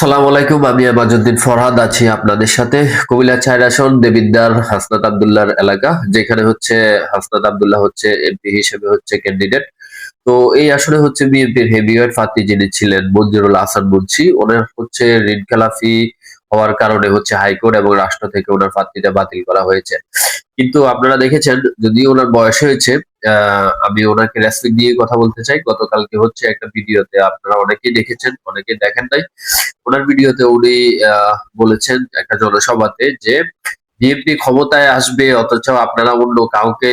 সালাম আলাইকুম, আমি আমাজউদ্দিন ফরহাদ আছি আপনাদের সাথে। কুমিল্লা ৪ আসন দেবিদ্দার হাসনাত আব্দুল্লাহর এলাকা, যেখানে হচ্ছে হাসনাত আব্দুল্লাহ হচ্ছে এমপি হিসেবে হচ্ছে ক্যান্ডিডেট। তো এই আসনে হচ্ছে বিএনপির হেভিওয়েট প্রার্থী যিনি ছিলেন মঞ্জুরুল আহসান মুন্সী, ওনার হচ্ছে ঋণ খেলাপি হওয়ার কারণে হচ্ছে হাইকোর্ট এবং রাষ্ট্র থেকে ওনার প্রার্থীটা বাতিল করা হয়েছে। কিন্তু আপনারা দেখেছেন, যদিও ওনার বয়স হয়েছে, আমি ওনাকে রেসপেক্ট দিয়ে কথা বলতে চাই। গতকালকে হচ্ছে একটা ভিডিওতে আপনারা অনেকেই দেখেছেন, অনেকেই দেখেন নাই। ওনার ভিডিওতে উনি বলেছেন একটা জনসভাতে যে বিএনপি ক্ষমতায় আসবে, অথচ আপনারা অন্য কাউকে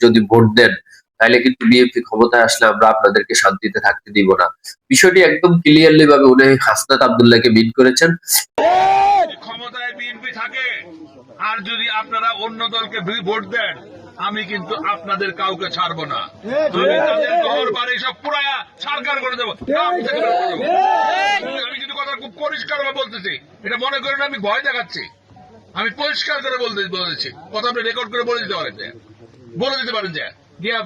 যদি ভোট দেন তাহলে কিন্তু বিএনপি ক্ষমতায় আসলে আমরা আপনাদেরকে শান্তিতে থাকতে দিব না। বিষয়টি একদম ক্লিয়ারলি ভাবে উনি হাসনাত আব্দুল্লাহকে মিন করেছেন। ক্ষমতায় বিএনপি থাকে আর যদি আপনারা অন্য দলকে ভোট দেন, আমি কিন্তু আপনাদের কাউকে ছাড়বো না। আমি তাদের ঘর বাড়ি সব পুরায়া সরকার করে দেবো। আমি কিন্তু কথা খুব পরিষ্কার ভাবে বলতেছি, এটা মনে করেন আমি ভয় দেখাচ্ছি। আমি পরিষ্কার করে বলেছি, কথা আপনি রেকর্ড করে বলে দিতে পারেন, যে গিয়া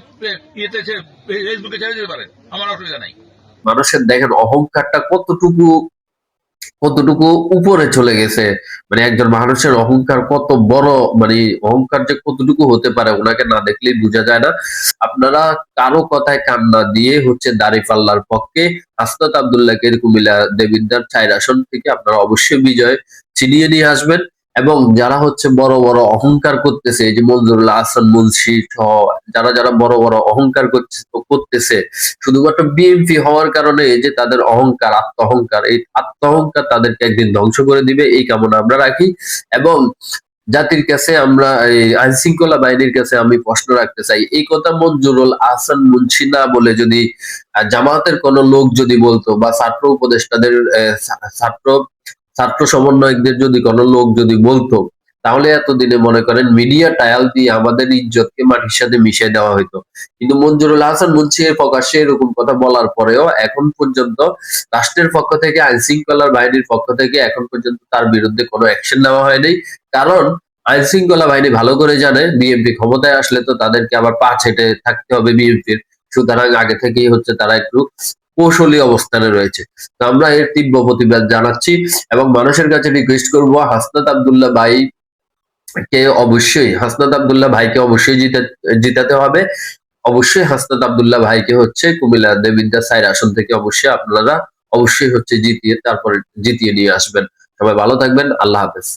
ইয়েতে ফেসবুকে ছেড়ে দিতে পারেন, আমার অসুবিধা নাই। মানুষের দেখেন অহংকারটা কতটুকু উপরে চলে গেছে। মানে একজন মানুষের অহংকার কত বড়, মানে অহংকার যে কতটুকু হতে পারে ওনাকে না দেখলেই বোঝা যায় না। আপনারা কারো কথায় কান না দিয়ে হচ্ছে দাঁড়িপাল্লার পক্ষে হাসনাত আব্দুল্লাহকে কুমিল্লা দেবিদ্দার ৪ আসন থেকে আপনারা অবশ্যই বিজয় ছিনিয়ে নিয়ে আসবেন। এবং যারা হচ্ছে বড় বড় অহংকার করতেছে, এই যে মঞ্জুরুল আহসান মুন্সী সহ যারা যারা বড় বড় অহংকার করতেছে শুধুমাত্র বিএনপি হওয়ার কারণে, এই যে তাদের অহংকার, আত্ম অহংকার, এই আত্ম অহংকার তাদেরকে একদিন ধ্বংস করে দিবে, এই কামনা আমরা রাখি। এবং জাতির কাছে আমরা, এই আইন শৃঙ্খলা বাহিনীর কাছে আমি প্রশ্ন রাখতে চাই, এই কথা মঞ্জুরুল আহসান মুন্সী না বলে যদি জামায়াতের কোন লোক যদি বলতো, বা ছাত্র উপদেষ্টাদের ছাত্র ছাত্র সমন্বয়কদের যদি কোনো লোক যদি বলতো, তাহলে এতদিনে মনে করেন মিডিয়া টায়াল দিয়ে আমাদের ইজ্জতকে মাটির সাথে মিশিয়ে দেওয়া হইতো। কিন্তু মঞ্জুরুল আহসান মুন্সী প্রকাশ্যে এরকম কথা বলার পরেও এখন পর্যন্ত রাষ্ট্রের পক্ষ থেকে, আইন শৃঙ্খলা বাহিনীর পক্ষ থেকে এখন পর্যন্ত তার বিরুদ্ধে কোনো অ্যাকশন নেওয়া হয়নি। কারণ আইন শৃঙ্খলা বাহিনী ভালো করে জানে বিএনপি ক্ষমতায় আসলে তো তাদেরকে আবার পা ছেটে থাকতে হবে বিএনপির। সুতরাং আগে থেকেই হচ্ছে তারা একটু কৌশলী অবস্থানে রয়েছে। তো আমরা এর তীব্র প্রতিবাদ জানাচ্ছি এবং মানুষের কাছে রিকোয়েস্ট করবো, হাসনাত আব্দুল্লাহ ভাইকে অবশ্যই জিতাতে হবে। অবশ্যই হাসনাত আব্দুল্লাহ ভাইকে হচ্ছে কুমিল্লা দেবিদ্দার ৪ আসন থেকে অবশ্যই আপনারা অবশ্যই হচ্ছে জিতিয়ে তারপরে জিতিয়ে নিয়ে আসবেন। সবাই ভালো থাকবেন, আল্লাহ হাফেজ।